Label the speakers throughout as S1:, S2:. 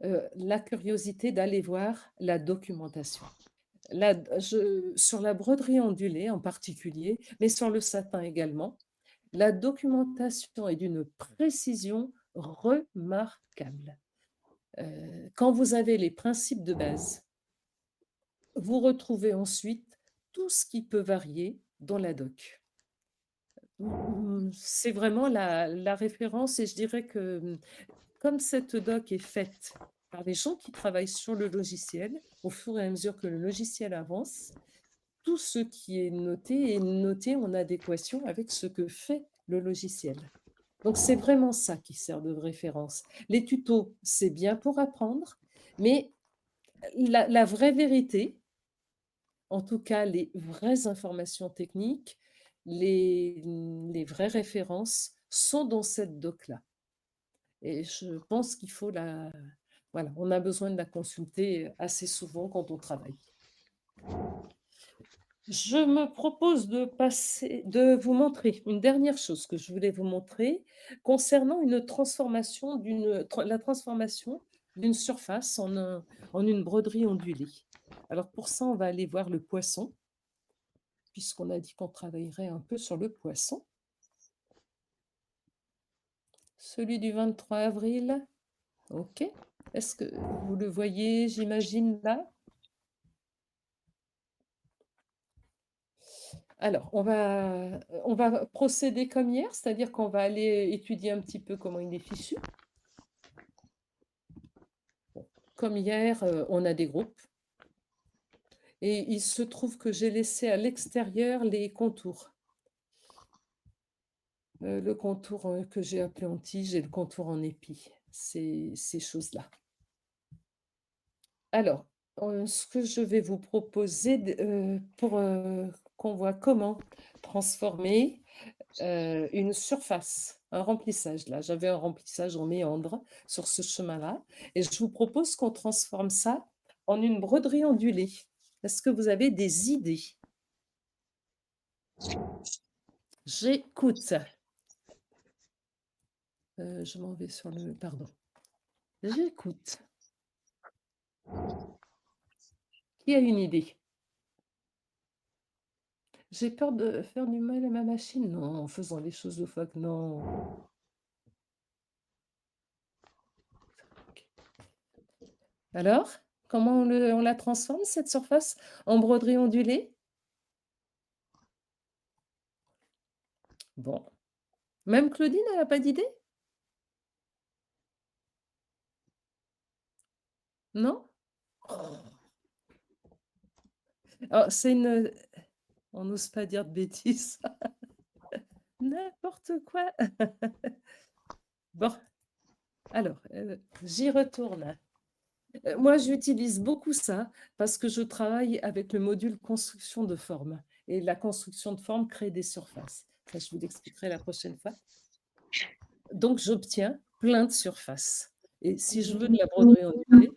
S1: La curiosité d'aller voir la documentation. Sur la broderie ondulée en particulier, mais sur le satin également, la documentation est d'une précision remarquable. Quand vous avez les principes de base, vous retrouvez ensuite tout ce qui peut varier dans la doc. C'est vraiment la référence et je dirais que comme cette doc est faite par les gens qui travaillent sur le logiciel, au fur et à mesure que le logiciel avance, tout ce qui est noté en adéquation avec ce que fait le logiciel. Donc c'est vraiment ça qui sert de référence. Les tutos, c'est bien pour apprendre, mais la vraie vérité, en tout cas les vraies informations techniques, les vraies références sont dans cette doc-là. Et je pense qu'il faut voilà, on a besoin de la consulter assez souvent quand on travaille. Je me propose de vous montrer une dernière chose que je voulais vous montrer concernant la transformation d'une surface en une broderie ondulée. Alors pour ça, on va aller voir le poisson, puisqu'on a dit qu'on travaillerait un peu sur le poisson. Celui du 23 avril, ok. Est-ce que vous le voyez, j'imagine, là? Alors, on va procéder comme hier, c'est-à-dire qu'on va aller étudier un petit peu comment il est fichu. Bon, comme hier, on a des groupes. Et il se trouve que j'ai laissé à l'extérieur les contours. Le contour que j'ai appelé en tige et le contour en épi, ces choses-là. Alors, ce que je vais vous proposer pour qu'on voit comment transformer une surface, un remplissage. Là, j'avais un remplissage en méandre sur ce chemin-là. Et je vous propose qu'on transforme ça en une broderie ondulée. Est-ce que vous avez des idées? J'écoute. Je m'en vais sur le... Pardon. J'écoute. Qui a une idée? J'ai peur de faire du mal à ma machine. Non, en faisant les choses de fois que non. Alors, comment on la transforme, cette surface, en broderie ondulée? Bon. Même Claudine, elle n'a pas d'idée? Non? Alors, on n'ose pas dire de bêtises. N'importe quoi. Bon, alors, j'y retourne. Moi, j'utilise beaucoup ça parce que je travaille avec le module construction de forme. Et la construction de forme crée des surfaces. Ça, je vous l'expliquerai la prochaine fois. Donc, j'obtiens plein de surfaces. Et si je veux de la broderie ondulée,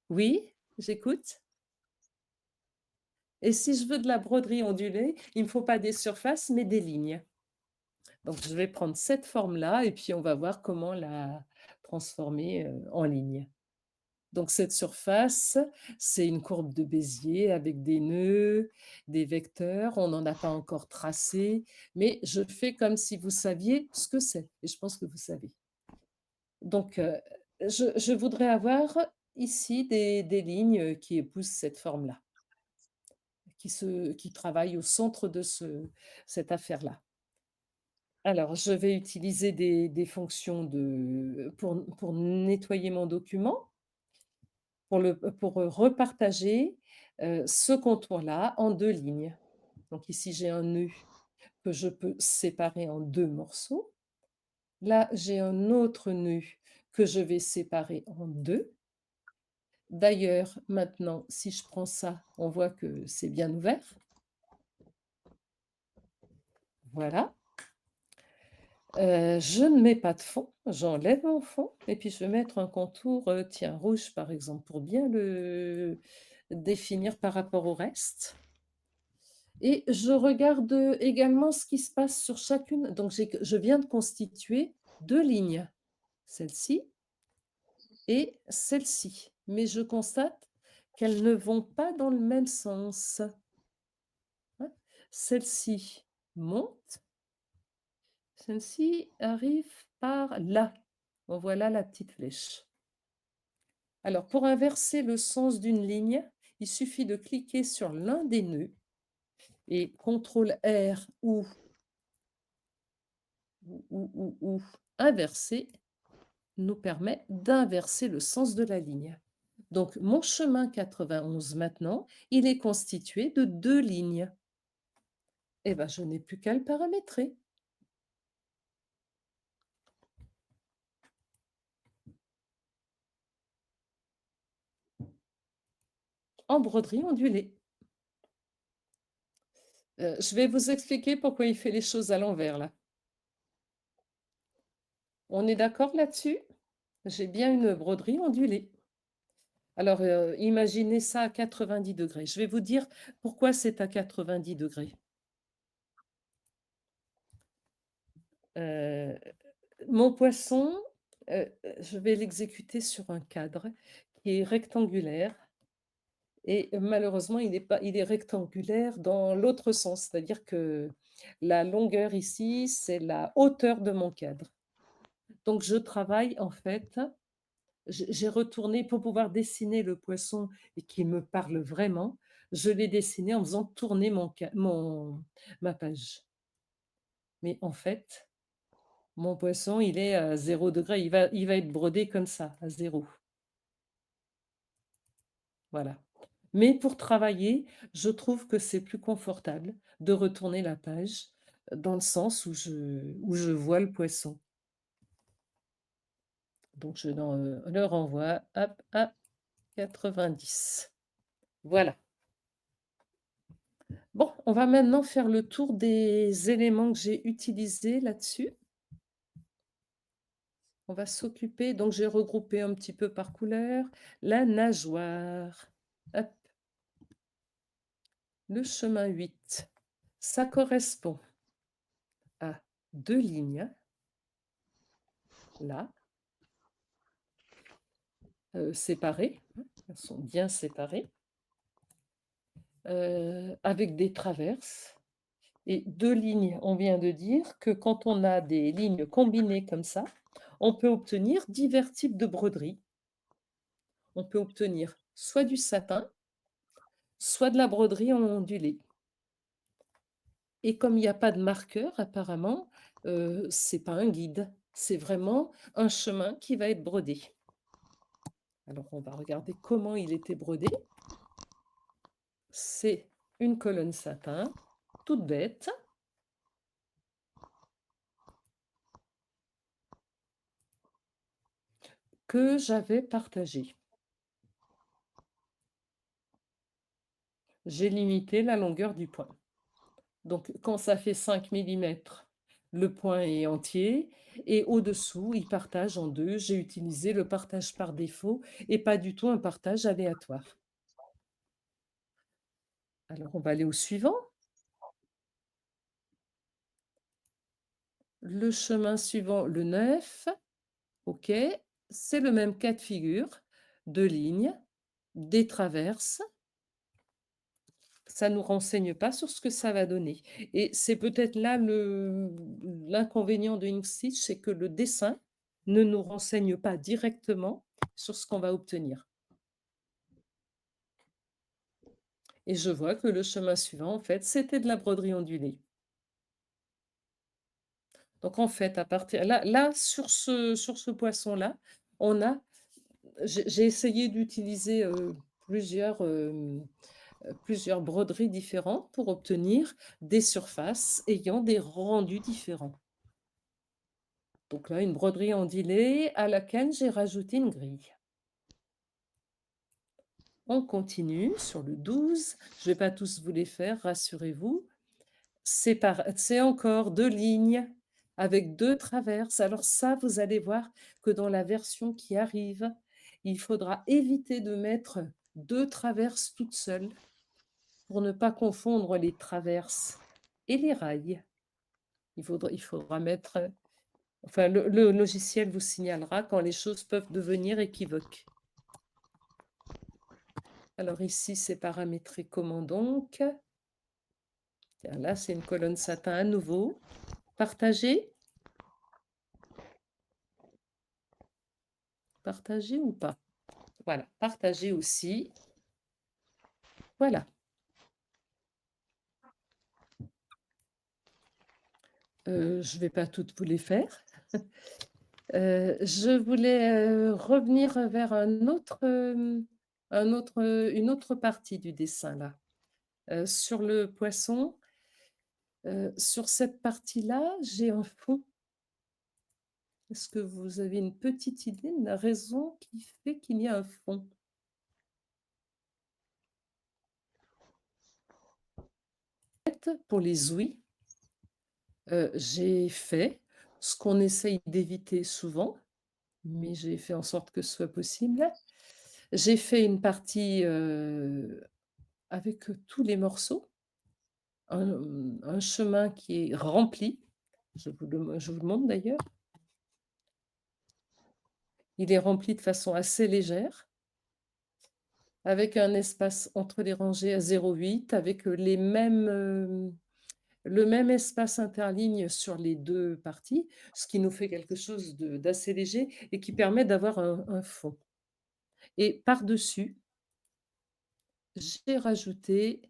S1: oui, j'écoute. Et si je veux de la broderie ondulée, il ne me faut pas des surfaces, mais des lignes. Donc, je vais prendre cette forme-là et puis on va voir comment la transformer en ligne. Donc, cette surface, c'est une courbe de Bézier avec des nœuds, des vecteurs. On n'en a pas encore tracé, mais je fais comme si vous saviez ce que c'est. Et je pense que vous savez. Donc, je voudrais avoir ici des lignes qui épousent cette forme-là, qui travaillent au centre de cette affaire-là. Alors, je vais utiliser des fonctions pour nettoyer mon document, pour repartager ce contour-là en deux lignes. Donc ici, j'ai un nœud que je peux séparer en deux morceaux. Là, j'ai un autre nœud que je vais séparer en deux. D'ailleurs, maintenant, si je prends ça, on voit que c'est bien ouvert. Voilà. Je ne mets pas de fond, j'enlève mon fond et puis je vais mettre un contour, tiens, rouge par exemple, pour bien le définir par rapport au reste. Et je regarde également ce qui se passe sur chacune. Donc, je viens de constituer deux lignes. Celle-ci et celle-ci. Mais je constate qu'elles ne vont pas dans le même sens. Hein. Celle-ci monte, celle-ci arrive par là. Bon, voilà la petite flèche. Alors, pour inverser le sens d'une ligne, il suffit de cliquer sur l'un des nœuds et CTRL R ou inverser nous permet d'inverser le sens de la ligne. Donc, mon chemin 91 maintenant, il est constitué de 2 lignes. Eh ben, je n'ai plus qu'à le paramétrer. En broderie ondulée. Je vais vous expliquer pourquoi il fait les choses à l'envers là. On est d'accord là-dessus? J'ai bien une broderie ondulée. Alors, imaginez ça à 90 degrés. Je vais vous dire pourquoi c'est à 90 degrés. Heu, mon poisson, je vais l'exécuter sur un cadre qui est rectangulaire et malheureusement, il est rectangulaire dans l'autre sens. C'est-à-dire que la longueur ici, c'est la hauteur de mon cadre. Donc je travaille en fait j'ai retourné pour pouvoir dessiner le poisson et qu'il me parle vraiment, je l'ai dessiné en faisant tourner ma page. Mais en fait, mon poisson, il est à 0°, il va être brodé comme ça, à 0. Voilà. Mais pour travailler, je trouve que c'est plus confortable de retourner la page, dans le sens où je vois le poisson. Donc le renvoie, hop, à 90. Voilà. Bon, on va maintenant faire le tour des éléments que j'ai utilisés là-dessus. On va s'occuper, donc j'ai regroupé un petit peu par couleur, la nageoire. Hop, le chemin 8. Ça correspond à 2 lignes, là, séparées, hein, elles sont bien séparées, avec des traverses. Et 2 lignes, on vient de dire que quand on a des lignes combinées comme ça, on peut obtenir divers types de broderies. On peut obtenir soit du satin, soit de la broderie en ondulé. Et comme il y a pas de marqueur apparemment, c'est pas un guide, c'est vraiment un chemin qui va être brodé. Alors on va regarder comment il était brodé. C'est une colonne satin, toute bête. Que j'avais partagée. J'ai limité la longueur du point. Donc quand ça fait 5 millimètres, le point est entier et au-dessous, il partage en 2. J'ai utilisé le partage par défaut et pas du tout un partage aléatoire. Alors on va aller au suivant. Le chemin suivant, le 9, OK, c'est le même cas de figure, 2 lignes, des traverses. Ça ne nous renseigne pas sur ce que ça va donner et c'est peut-être là l'inconvénient de Inkstitch, c'est que le dessin ne nous renseigne pas directement sur ce qu'on va obtenir. Et je vois que le chemin suivant, en fait, c'était de la broderie ondulée. Donc en fait, à partir là sur ce poisson-là, on a j'ai essayé d'utiliser, plusieurs broderies différentes pour obtenir des surfaces ayant des rendus différents. Donc là, une broderie ondulée à laquelle j'ai rajouté une grille. On continue sur le 12. Je ne vais pas tous vous les faire, rassurez-vous. C'est encore 2 lignes avec 2 traverses. Alors ça, vous allez voir que dans la version qui arrive, il faudra éviter de mettre 2 traverses toutes seules pour ne pas confondre les traverses et les rails. Il faudra mettre Enfin, le logiciel vous signalera quand les choses peuvent devenir équivoques. Alors ici, c'est paramétré comment donc? Tiens, là, c'est une colonne satin à nouveau. Partager? Partager ou pas? Voilà, partager aussi. Voilà. Je vais pas toutes vous les faire. Je voulais, revenir vers une autre partie du dessin là. Sur le poisson, sur cette partie-là, j'ai un fond. Est-ce que vous avez une petite idée de la raison qui fait qu'il y a un fond? Pour les ouïes, j'ai fait ce qu'on essaye d'éviter souvent, mais j'ai fait en sorte que ce soit possible. J'ai fait une partie, avec, tous les morceaux, un chemin qui est rempli. Je vous le montre d'ailleurs. Il est rempli de façon assez légère, avec un espace entre les rangées à 0,8, avec, le même espace interligne sur les 2 parties, ce qui nous fait quelque chose d'assez léger et qui permet d'avoir un fond. Et par-dessus, j'ai rajouté,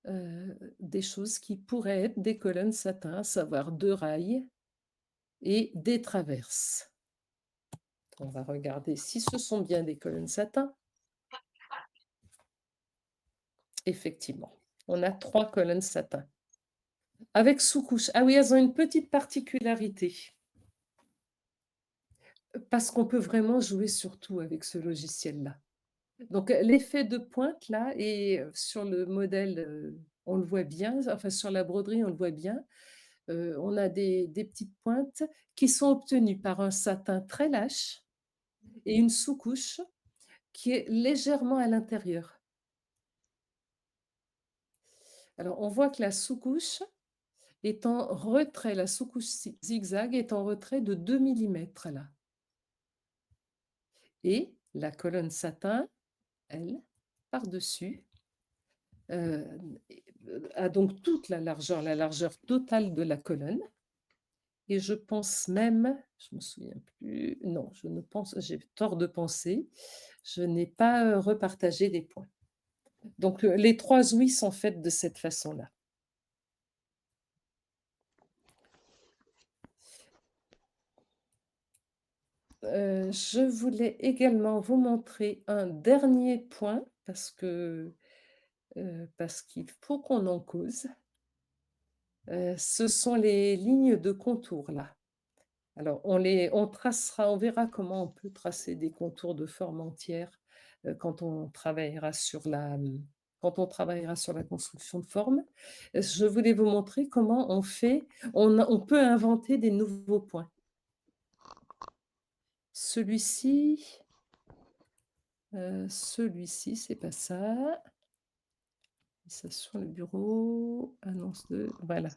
S1: des choses qui pourraient être des colonnes satin, à savoir 2 rails et des traverses. On va regarder si ce sont bien des colonnes satin. Effectivement, on a 3 colonnes satin avec sous-couche. Ah oui, elles ont une petite particularité, parce qu'on peut vraiment jouer sur tout avec ce logiciel-là. Donc, l'effet de pointe là et sur le modèle, on le voit bien, enfin sur la broderie, on le voit bien. On a des petites pointes qui sont obtenues par un satin très lâche et une sous-couche qui est légèrement à l'intérieur. Alors, on voit que la sous-couche est en retrait, la sous-couche zigzag est en retrait de 2 millimètres là. Et la colonne satin, elle, par-dessus, heu, a donc toute la largeur totale de la colonne et je pense même, je me souviens plus, non, je ne pense j'ai tort de penser, je n'ai pas, repartagé les points. Donc, les 3 ouïes sont faites de cette façon-là. Je voulais également vous montrer un dernier point parce qu'il faut qu'on en cause. Ce sont les lignes de contour là. Alors on tracera, on verra comment on peut tracer des contours de forme entière, quand on travaillera sur quand on travaillera sur la construction de forme. Je voulais vous montrer comment on fait, on peut inventer des nouveaux points. Celui-ci, celui-ci, c'est pas ça. Ça sur le bureau, annonce de voilà.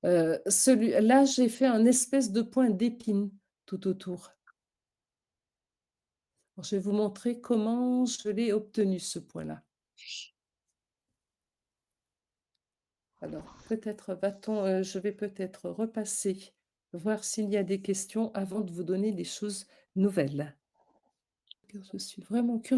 S1: Celui-là, j'ai fait un espèce de point d'épine tout autour. Alors, je vais vous montrer comment je l'ai obtenu ce point-là. Alors peut-être va-t-on, je vais peut-être repasser, voir s'il y a des questions avant de vous donner des choses nouvelles. Je suis vraiment curieuse.